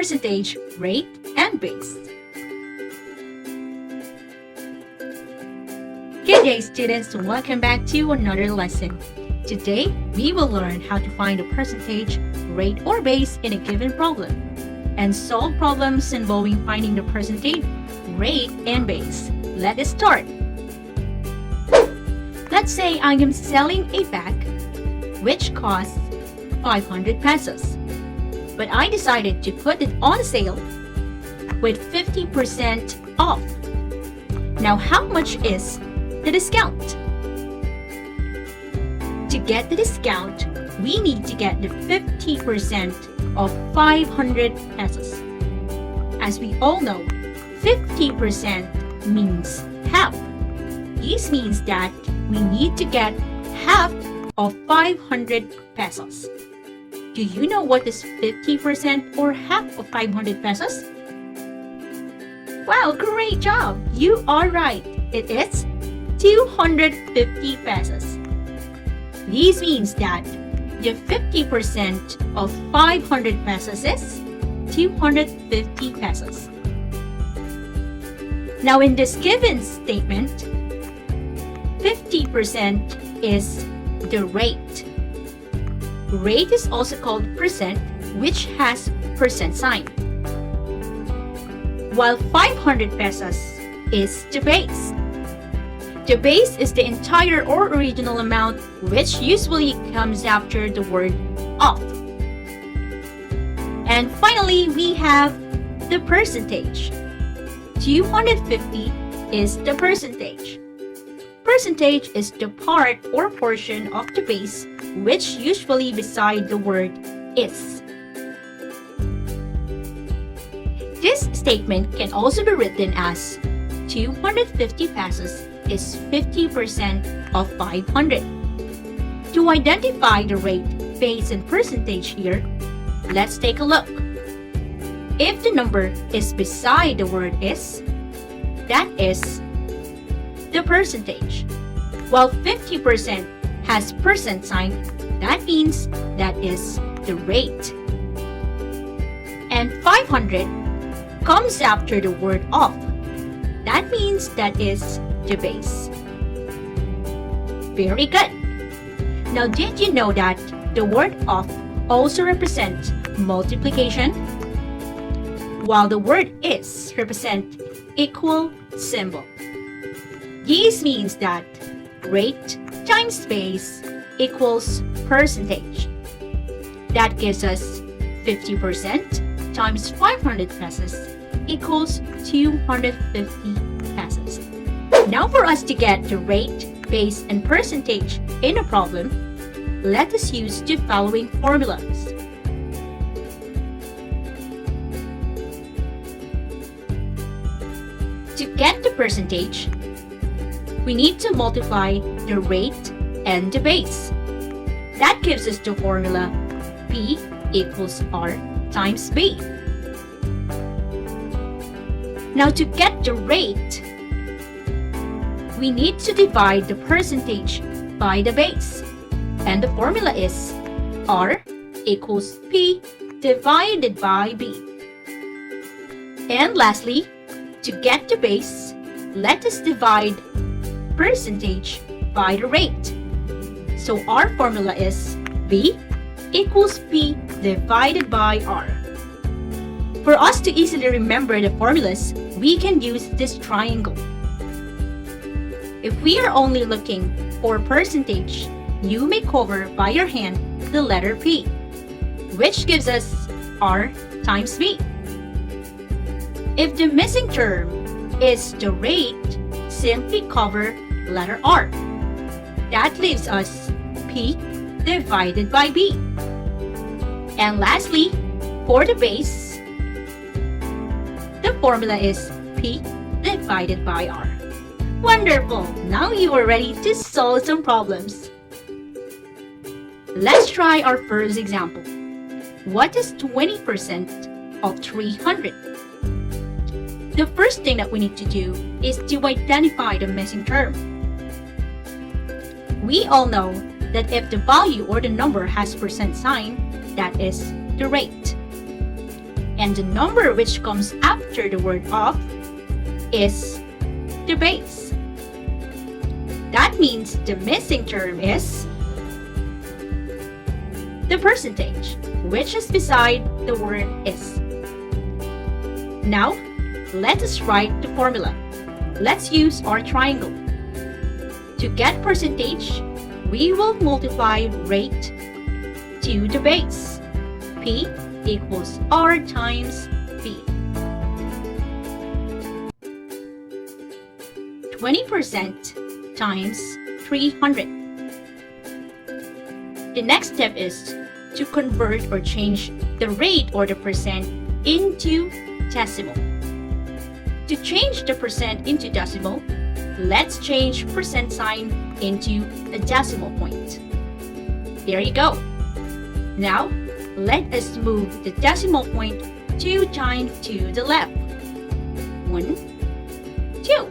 percentage, rate, and base. Good day, students. Welcome back to another lesson. Today, we will learn how to find a percentage, rate, or base in a given problem and solve problems involving finding the percentage, rate, and base. Let us start. Let's say I am selling a bag which costs 500 pesos. But I decided to put it on sale with 50% off. Now, how much is the discount? To get the discount, we need to get the 50% of 500 pesos. As we all know, 50% means half. This means that we need to get half of 500 pesos. Do you know what is 50% or half of 500 pesos? Wow, great job! You are right. It is 250 pesos. This means that the 50% of 500 pesos is 250 pesos. Now, in this given statement, 50% is the rate. Rate is also called percent, which has percent sign. While 500 pesos is the base. The base is the entire or original amount, which usually comes after the word of. And finally, we have the percentage. 250 is the percentage. Percentage is the part or portion of the base which usually beside the word is. This statement can also be written as 250 pesos is 50% of 500. To identify the rate, base, and percentage here, let's take a look. If the number is beside the word is, that is the percentage. While 50% has percent sign, that means that is the rate. And 500 comes after the word of. That means that is the base. Very good. Now, did you know that the word of also represents multiplication, while the word is represents equal symbol? This means that rate times base equals percentage. That gives us 50% times 500 pesos equals 250 pesos. Now, for us to get the rate, base, and percentage in a problem, let us use the following formulas. To get the percentage, we need to multiply the rate and the base. That gives us the formula P equals R times B. Now, to get the rate, we need to divide the percentage by the base. And the formula is R equals P divided by B. And lastly, to get the base, let us divide percentage by the rate. So our formula is B equals P divided by R. For us to easily remember the formulas, we can use this triangle. If we are only looking for percentage, you may cover by your hand the letter P, which gives us R times B. If the missing term is the rate, simply cover letter R. That leaves us P divided by B. And lastly, for the base, the formula is P divided by R. Wonderful! Now you are ready to solve some problems. Let's try our first example. What is 20% of 300? The first thing that we need to do is to identify the missing term. We all know that if the value or the number has percent sign, that is the rate. And the number which comes after the word of is the base. That means the missing term is the percentage, which is beside the word is. Now, let us write the formula. Let's use our triangle. To get percentage, we will multiply rate to the base. P equals R times B. 20% times 300. The next step is to convert or change the rate or the percent into decimal. To change the percent into decimal, let's change percent sign into a decimal point. There you go. Now, let us move the decimal point 2 times to the left. 1, 2.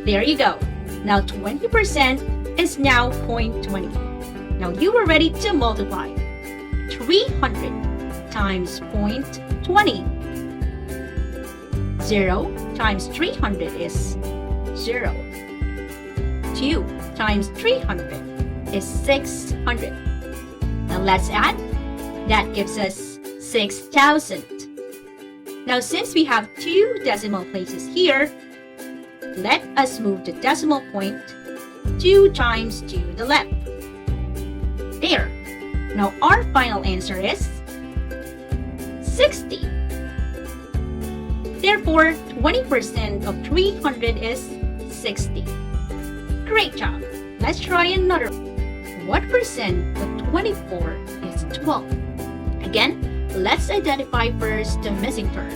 There you go. Now 20% is now 0.20. Now you are ready to multiply. 300 times 0.20. 0 times 300 is 0. 2 times 300 is 600. Now let's add. That gives us 6,000. Now since we have 2 decimal places here, let us move the decimal point 2 times to the left. There. Now our final answer is 60. Therefore, 20% of 300 is 60. Great job. Let's try another. What percent of 24 is 12? Again, let's identify first the missing term.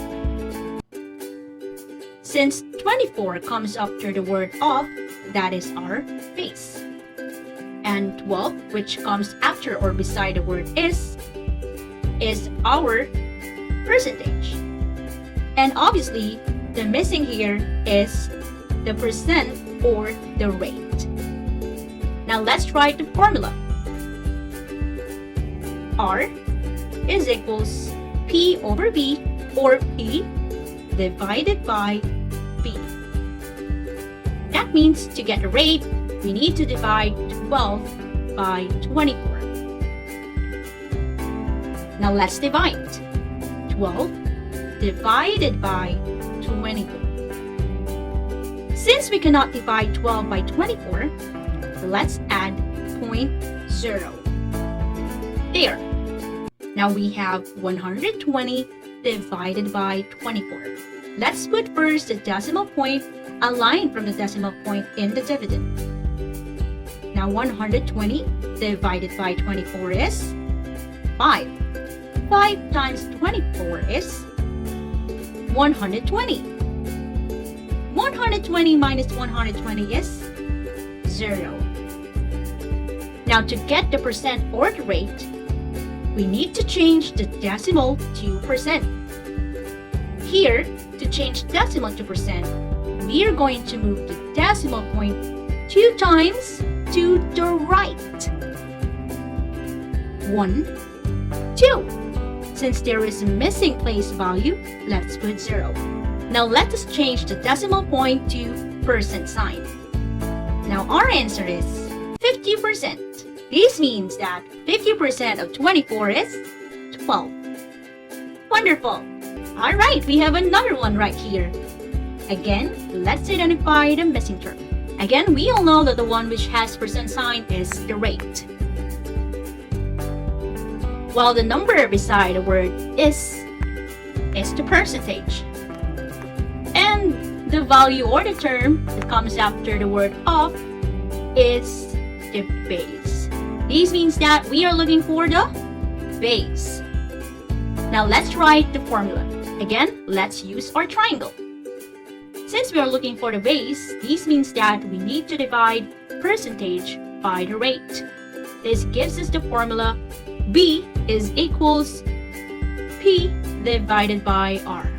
Since 24 comes after the word of, that is our base. And 12, which comes after or beside the word is our percentage. And obviously, the missing here is the percent or the rate. Now let's write the formula. R is equals P over B, or P divided by B. That means to get a rate, we need to divide 12 by 24. Now let's divide. 12 divided by 24. Since we cannot divide 12 by 24, let's add 0.0. There. Now we have 120 divided by 24. Let's put first the decimal point, a line from the decimal point in the dividend. Now 120 divided by 24 is 5. 5 times 24 is 120. 120 minus 120 is 0. Now to get the percent or the rate, we need to change the decimal to percent. Here, to change decimal to percent, we are going to move the decimal point 2 times to the right. 1, 2. Since there is a missing place value, let's put 0. Now let us change the decimal point to percent sign. Now our answer is 50%. This means that 50% of 24 is 12. Wonderful! Alright, we have another one right here. Again, let's identify the missing term. Again, we all know that the one which has percent sign is the rate, while the number beside the word is the percentage. And the value or the term that comes after the word of is the base. This means that we are looking for the base. Now let's write the formula. Again, let's use our triangle. Since we are looking for the base, this means that we need to divide percentage by the rate. This gives us the formula B is equals P divided by R.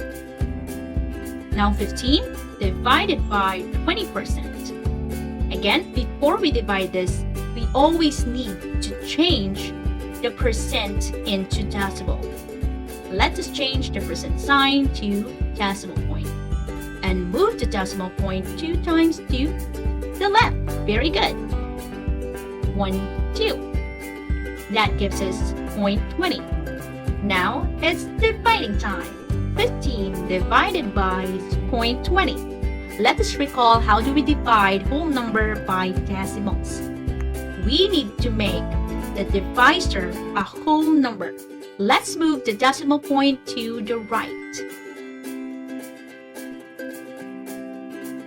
Now 15 divided by 20%. Again, before we divide this, we always need to change the percent into decimal. let us change the percent sign to decimal point and move the decimal point 2 times to the left. Very good. 1, 2. That gives us 0.20. Now it's dividing time. 15 divided by 0.20. Let us recall how do we divide whole number by decimals. We need to make the divisor a whole number. Let's move the decimal point to the right.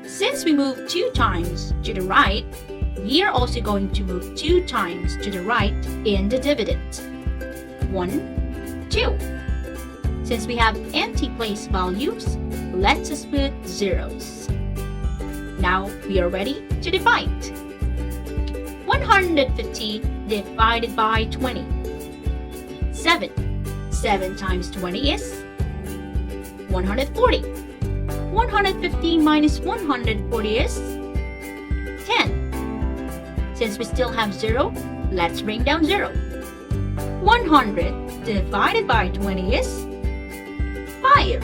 Since we moved 2 times to the right, we are also going to move 2 times to the right in the dividend. 1, 2. Since we have empty place values, let's just put zeros. Now we are ready to divide. 150 divided by 20. 7. 7 times 20 is 140. 150 minus 140 is 10. Since we still have 0, let's bring down 0. 100 divided by 20 is 5.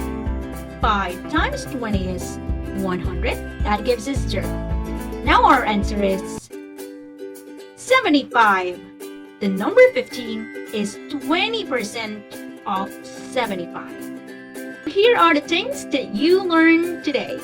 5 times 20 is 100. That gives us 0. Now our answer is 75. The number 15 is 20% of 75. Here are the things that you learned today.